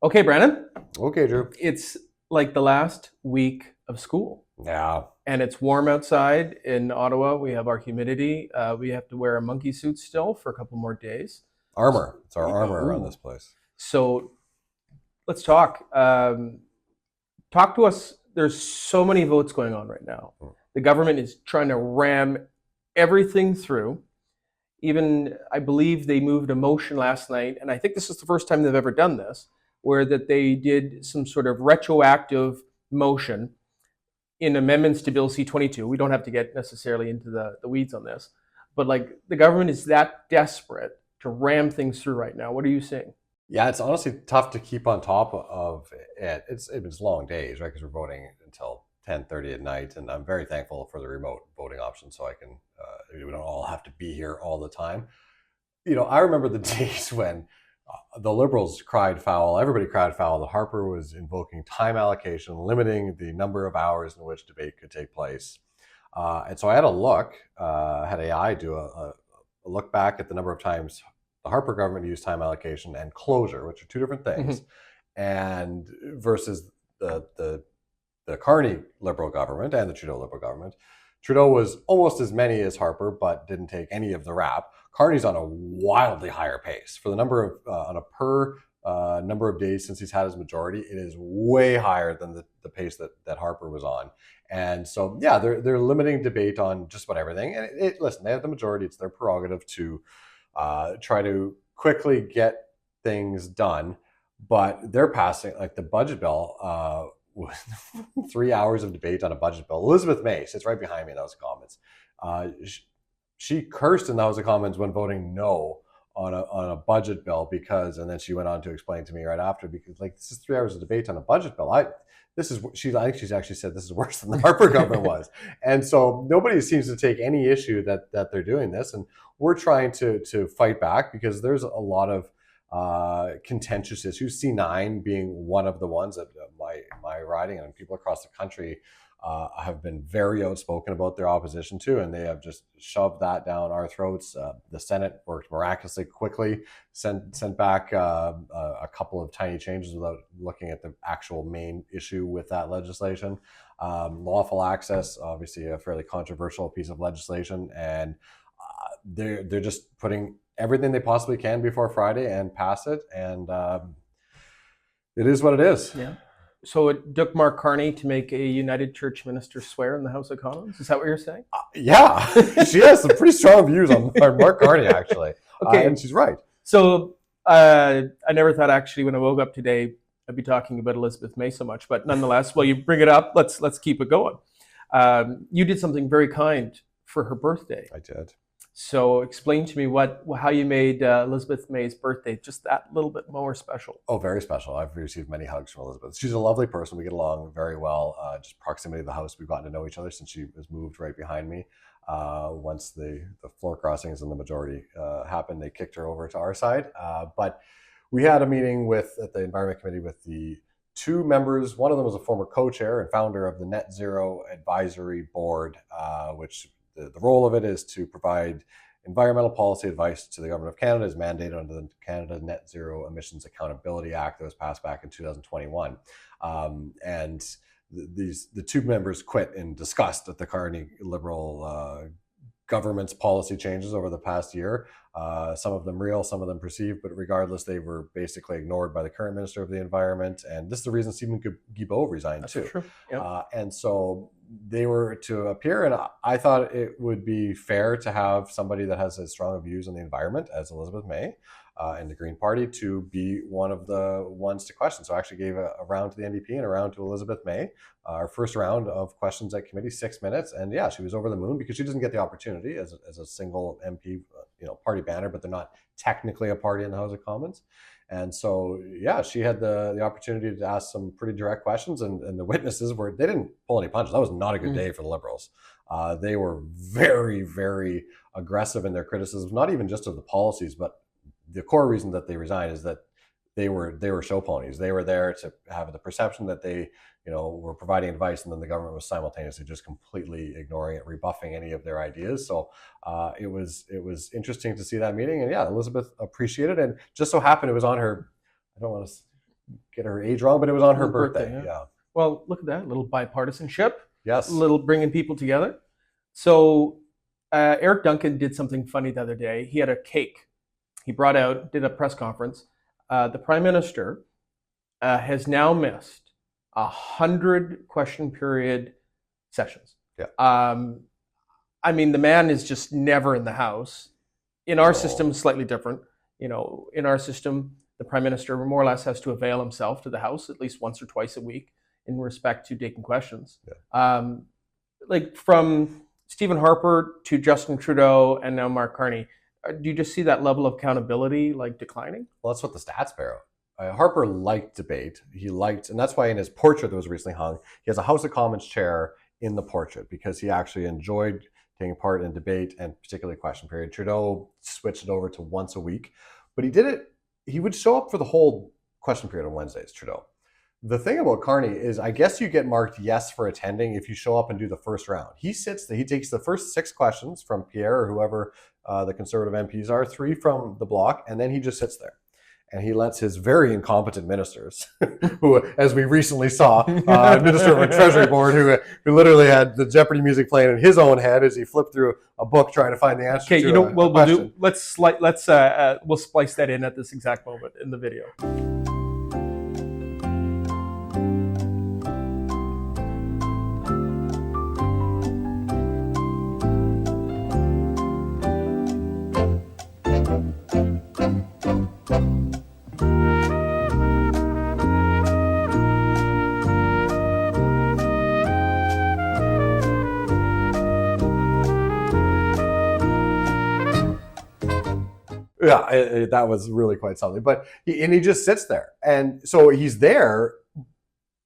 Okay, Brandon, Okay, Drew. it's like the last week of school, Yeah, and it's warm outside in Ottawa. We have our humidity. We have to wear a monkey suit still for a couple more days. armor. It's our armor around Ooh. this place. So let's talk. Talk to us. There's so many votes going on right now. Mm. The government is trying to ram everything through. Even I believe they moved a motion last night, and I think this is the first time they've ever done this, where that they did some sort of retroactive motion in amendments to Bill C-22. We don't have to get necessarily into the weeds on this, but like the government is that desperate to ram things through right now. What are you seeing? Yeah, it's honestly tough to keep on top of it. It's long days, right? Because we're voting until 10:30 at night, and I'm very thankful for the remote voting option, so I can we don't all have to be here all the time. I remember the days when the Liberals cried foul. Everybody cried foul that Harper was invoking time allocation, limiting the number of hours in which debate could take place. And so I had a look, had AI do a look back at the number of times the Harper government used time allocation and closure, which are two different things, and versus the Carney Liberal government and the Trudeau Liberal government. Trudeau was almost as many as Harper, but didn't take any of the rap. Carney's on a wildly higher pace for the number of on a per number of days since he's had his majority. It is way higher than the pace that Harper was on, and so yeah, they're limiting debate on just about everything. And listen, they have the majority; it's their prerogative to try to quickly get things done. But they're passing like the budget bill. 3 hours of debate on a budget bill. Elizabeth May sits right behind me in those comments. She cursed in the House of Commons when voting no on a budget bill because, and then she went on to explain to me right after, because like this is 3 hours of debate on a budget bill. I think she's actually said this is worse than the Harper government was, and so nobody seems to take any issue that they're doing this, and we're trying to fight back because there's a lot of contentious issues. C9 being one of the ones that my riding and people across the country have been very outspoken about their opposition to, and they have just shoved that down our throats. The Senate worked miraculously quickly, sent back a couple of tiny changes without looking at the actual main issue with that legislation. Lawful access, obviously a fairly controversial piece of legislation, and they're just putting everything they possibly can before Friday and pass it, and it is what it is. Yeah. So it took Mark Carney to make a United Church minister swear in the House of Commons. Is that what you're saying? Yeah, she has some pretty strong views on Mark Carney, actually. Okay, and she's right. So I never thought actually when I woke up today I'd be talking about Elizabeth May so much, but nonetheless, while you bring it up, let's keep it going. You did something very kind for her birthday. I did. So explain to me how you made Elizabeth May's birthday just that little bit more special. Oh, very special. I've received many hugs from Elizabeth. She's a lovely person. We get along very well. Just proximity to the house, we've gotten to know each other since she was moved right behind me. Once the floor crossings and the majority happened, they kicked her over to our side. But we had a meeting at the Environment Committee with the two members. One of them was a former co-chair and founder of the Net Zero Advisory Board, which the role of it is to provide environmental policy advice to the Government of Canada, is mandated under the Canada Net Zero Emissions Accountability Act that was passed back in 2021. And the two members quit in disgust at the Carney Liberal government's policy changes over the past year. Some of them real, some of them perceived, but regardless, they were basically ignored by the current Minister of the Environment. And this is the reason Stephen Guilbeault resigned too. True. Yep. And so they were to appear, and I thought it would be fair to have somebody that has as strong views on the environment as Elizabeth May and the Green Party to be one of the ones to question. So I actually gave a round to the NDP and a round to Elizabeth May. Our first round of questions at committee, 6 minutes. And yeah, she was over the moon because she doesn't get the opportunity as a single MP, party banner, but they're not technically a party in the House of Commons. And so, yeah, she had the opportunity to ask some pretty direct questions, and the witnesses they didn't pull any punches. That was not a good day for the Liberals. They were very, very aggressive in their criticisms, not even just of the policies, but the core reason that they resigned is that they were show ponies. They were there to have the perception that they were providing advice, and then the government was simultaneously just completely ignoring it, rebuffing any of their ideas. So it was interesting to see that meeting, and yeah, Elizabeth appreciated it. And just so happened it was on her, I don't want to get her age wrong, but it was on her Her birthday. birthday, Yeah. Well, look at that, a little bipartisanship, Yes. a little bringing people together. So Eric Duncan did something funny the other day. He had a cake. He brought out, did a press conference. The Prime Minister has now missed 100 question period sessions. Yeah. I mean, the man is just never in the House. In our No. system, slightly different. In our system, the Prime Minister more or less has to avail himself to the House at least once or twice a week in respect to taking questions. Yeah. Like from Stephen Harper to Justin Trudeau and now Mark Carney, do you just see that level of accountability like declining? Well, that's what the stats bear out. Harper liked debate. And that's why in his portrait that was recently hung, he has a House of Commons chair in the portrait because he actually enjoyed taking part in debate and particularly question period. Trudeau switched it over to once a week, but he would show up for the whole question period on Wednesdays, Trudeau. The thing about Carney is I guess you get marked yes for attending if you show up and do the first round. He takes the first 6 questions from Pierre or whoever the Conservative MPs are, 3 from the bloc, and then he just sits there. And he lets his very incompetent ministers, who, as we recently saw, Minister of the Treasury Board, who literally had the Jeopardy music playing in his own head as he flipped through a book trying to find the answer to a question. We'll splice that in at this exact moment in the video. Yeah, that was really quite something. But he just sits there. And so he's there,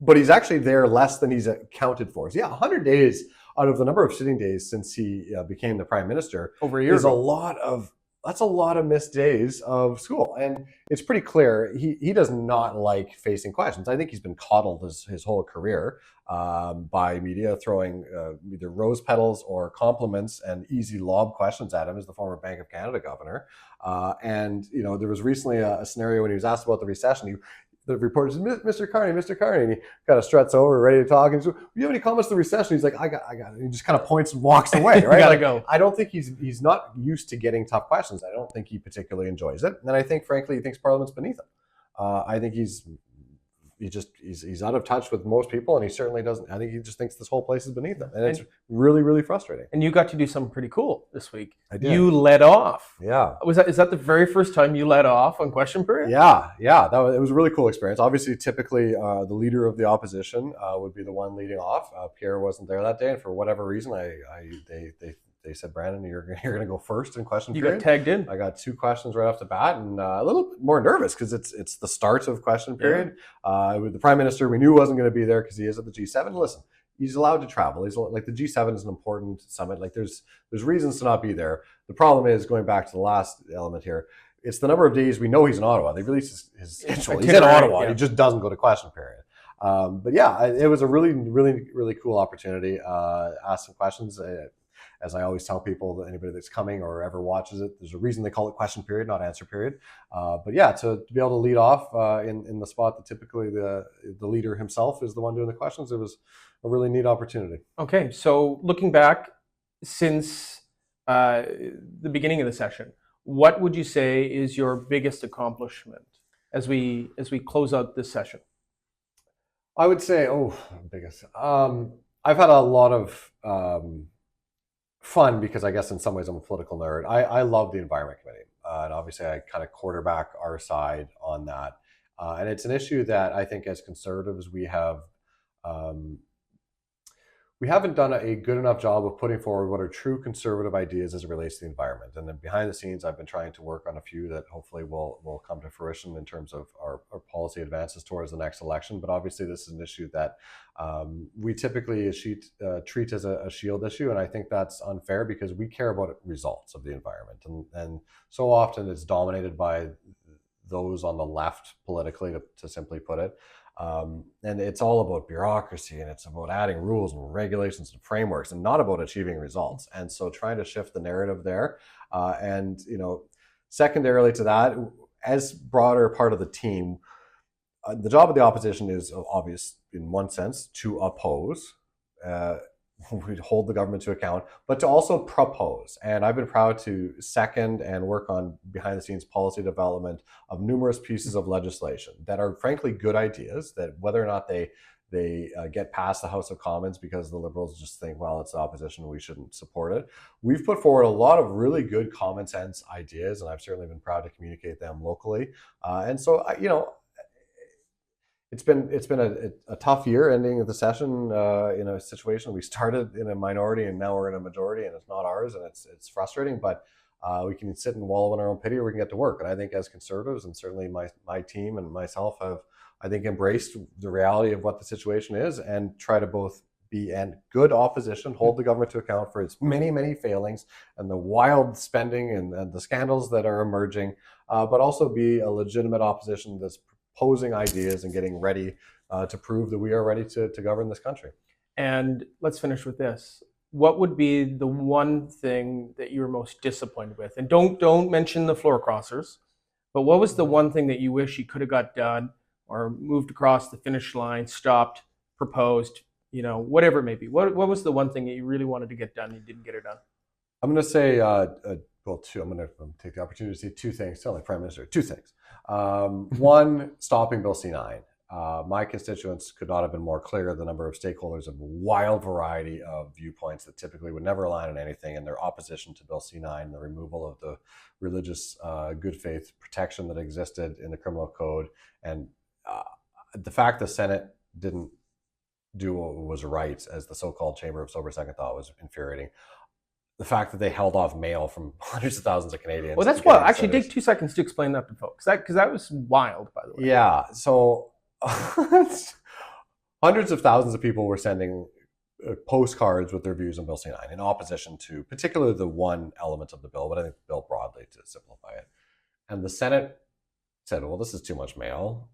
but he's actually there less than he's accounted for. So 100 days out of the number of sitting days since he became the Prime Minister over a year is that's a lot of missed days of school. And it's pretty clear he does not like facing questions. I think he's been coddled his whole career by media throwing either rose petals or compliments and easy lob questions at him as the former Bank of Canada governor. And there was recently a scenario when he was asked about the recession. The reporter says, Mr. Carney, and he kind of struts over, ready to talk. And so, do you have any comments to the recession? He's like, I got it. And he just kind of points and walks away, right? Gotta go. I don't think he's not used to getting tough questions. I don't think he particularly enjoys it. And I think, frankly, he thinks Parliament's beneath him. I think he's out of touch with most people, and he certainly doesn't. I think he just thinks this whole place is beneath him, and it's really, really frustrating. And you got to do something pretty cool this week. I did. You led off. Yeah. Is that the very first time you led off on question period? Yeah. It was a really cool experience. Obviously, typically, the leader of the opposition would be the one leading off. Pierre wasn't there that day, and for whatever reason, they said, Branden, you're going to go first in question period. You got tagged in. I got 2 questions right off the bat, and a little bit more nervous because it's the start of question period. With the Prime Minister, we knew wasn't going to be there because he is at the G7. Listen, he's allowed to travel. He's like, the G7 is an important summit. Like there's reasons to not be there. The problem is, going back to the last element here, it's the number of days we know he's in Ottawa. They released his schedule. He's in Ottawa. Yeah. He just doesn't go to question period. But it was a really, really, really cool opportunity. Ask some questions. As I always tell people, that anybody that's coming or ever watches it, there's a reason they call it question period, not answer period. To be able to lead off in the spot that typically the leader himself is the one doing the questions, it was a really neat opportunity. Okay, so looking back since the beginning of the session, what would you say is your biggest accomplishment as we close out this session? I would say, biggest. I've had a lot of fun because I guess in some ways I'm a political nerd. I love the Environment Committee, and obviously I kind of quarterback our side on that. And it's an issue that I think as Conservatives we haven't done a good enough job of putting forward what are true Conservative ideas as it relates to the environment. And then behind the scenes, I've been trying to work on a few that hopefully will come to fruition in terms of our policy advances towards the next election. But obviously, this is an issue that we typically treat as a shield issue. And I think that's unfair because we care about results of the environment. And so often it's dominated by those on the left politically, to simply put it. And it's all about bureaucracy, and it's about adding rules and regulations and frameworks, and not about achieving results. And so trying to shift the narrative there. Secondarily to that, as broader part of the team, the job of the opposition is obvious in one sense to oppose. We hold the government to account, but to also propose. And I've been proud to second and work on behind the scenes policy development of numerous pieces of legislation that are frankly good ideas, that whether or not they get past the House of Commons because the Liberals just think, well, it's the opposition, we shouldn't support it. We've put forward a lot of really good common sense ideas, and I've certainly been proud to communicate them locally. And so, it's been a tough year ending the session in a situation we started in a minority and now we're in a majority, and it's not ours, and it's frustrating, but we can sit and wallow in our own pity, or we can get to work. And I think as Conservatives, and certainly my team and myself have, I think, embraced the reality of what the situation is and try to both be in good opposition, hold the government to account for its many failings and the wild spending and the scandals that are emerging, but also be a legitimate opposition that's proposing ideas and getting ready to prove that we are ready to govern this country. And let's finish with this. What would be the one thing that you were most disappointed with? And don't mention the floor crossers, but what was the one thing that you wish you could have got done, or moved across the finish line, stopped, proposed, whatever it may be? What was the one thing that you really wanted to get done and you didn't get it done? I'm going to say, two. I'm going to take the opportunity to say two things. Tell the Prime Minister two things. One, stopping Bill C9. My constituents could not have been more clear. The number of stakeholders of a wild variety of viewpoints that typically would never align on anything, and their opposition to Bill C9, the removal of the religious good faith protection that existed in the criminal code, and the fact the Senate didn't do what was right, as the so-called Chamber of Sober Second Thought, was infuriating. The fact that they held off mail from hundreds of thousands of Canadians. Well, that's wild. Actually, take 2 seconds to explain that to folks. Because that was wild, by the way. Yeah. So hundreds of thousands of people were sending postcards with their views on Bill C9 in opposition to particularly the one element of the bill, but I think the bill broadly, to simplify it. And the Senate said, well, this is too much mail.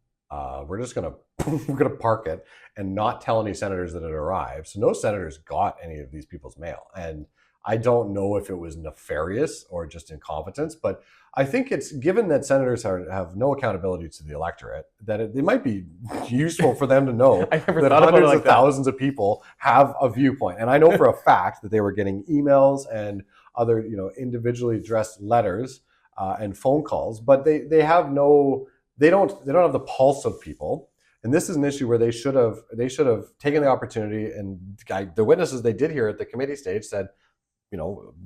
We're just going to park it and not tell any senators that it arrived. So no senators got any of these people's mail. And I don't know if it was nefarious or just incompetence, but I think it's given that senators have no accountability to the electorate, that it might be useful for them to know that hundreds of thousands of people have a viewpoint. And I know for a fact that they were getting emails and other, individually addressed letters and phone calls, but they don't have the pulse of people. And this is an issue where they should have taken the opportunity, and the witnesses they did hear at the committee stage said,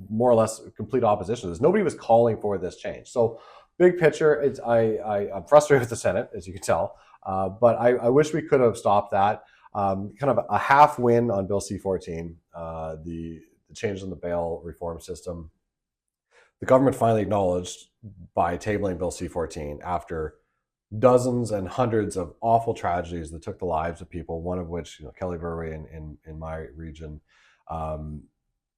more or less complete opposition to this. Nobody was calling for this change. So big picture, I'm frustrated with the Senate, as you can tell, but I wish we could have stopped that. Kind of a half win on Bill C-14, the changes in the bail reform system. The government finally acknowledged by tabling Bill C-14 after dozens and hundreds of awful tragedies that took the lives of people, one of which, Kelly Verway in my region,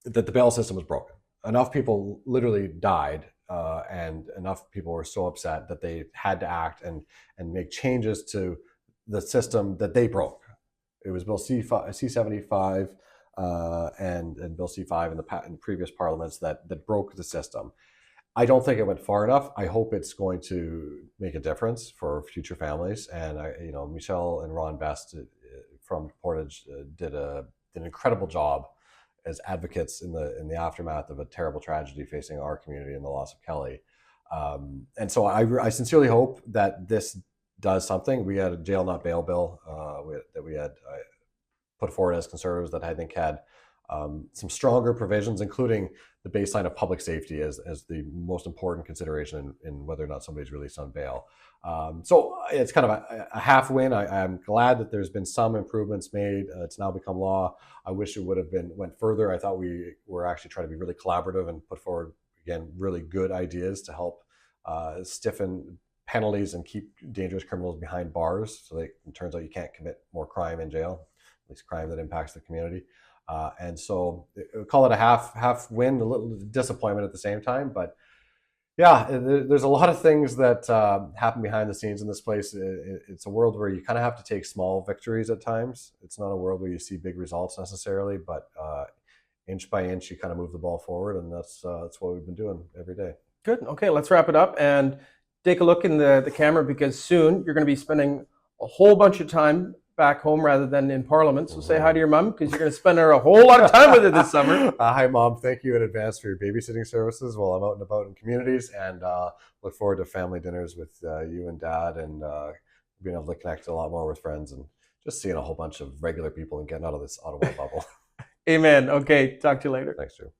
that the bail system was broken. Enough people literally died, and enough people were so upset that they had to act and make changes to the system that they broke. It was Bill C-75 and Bill C-5 in previous parliaments that broke the system. I don't think it went far enough. I hope it's going to make a difference for future families. And Michelle and Ron Best from Portage did an incredible job as advocates in the aftermath of a terrible tragedy facing our community and the loss of Kelly. And so I sincerely hope that this does something. We had a jail not bail bill that we had put forward as Conservatives that I think had some stronger provisions, including the baseline of public safety as the most important consideration in whether or not somebody's released on bail. So it's kind of a half win. I'm glad that there's been some improvements made. It's now become law. I wish it would have went further. I thought we were actually trying to be really collaborative and put forward, again, really good ideas to help stiffen penalties and keep dangerous criminals behind bars. So it turns out you can't commit more crime in jail, at least crime that impacts the community. And so call it a half win, a little disappointment at the same time. But yeah, there's a lot of things that happen behind the scenes in this place. It's a world where you kind of have to take small victories at times. It's not a world where you see big results necessarily, but inch by inch, you kind of move the ball forward. And that's what we've been doing every day. Good. Okay, let's wrap it up and take a look in the camera, because soon you're going to be spending a whole bunch of time back home rather than in Parliament. So say hi to your mom, because you're going to spend a whole lot of time with her this summer. Hi, Mom. Thank you in advance for your babysitting services while I'm out and about in communities, and look forward to family dinners with you and Dad, and being able to connect a lot more with friends, and just seeing a whole bunch of regular people and getting out of this Ottawa bubble. Amen. Okay, talk to you later. Thanks, Drew.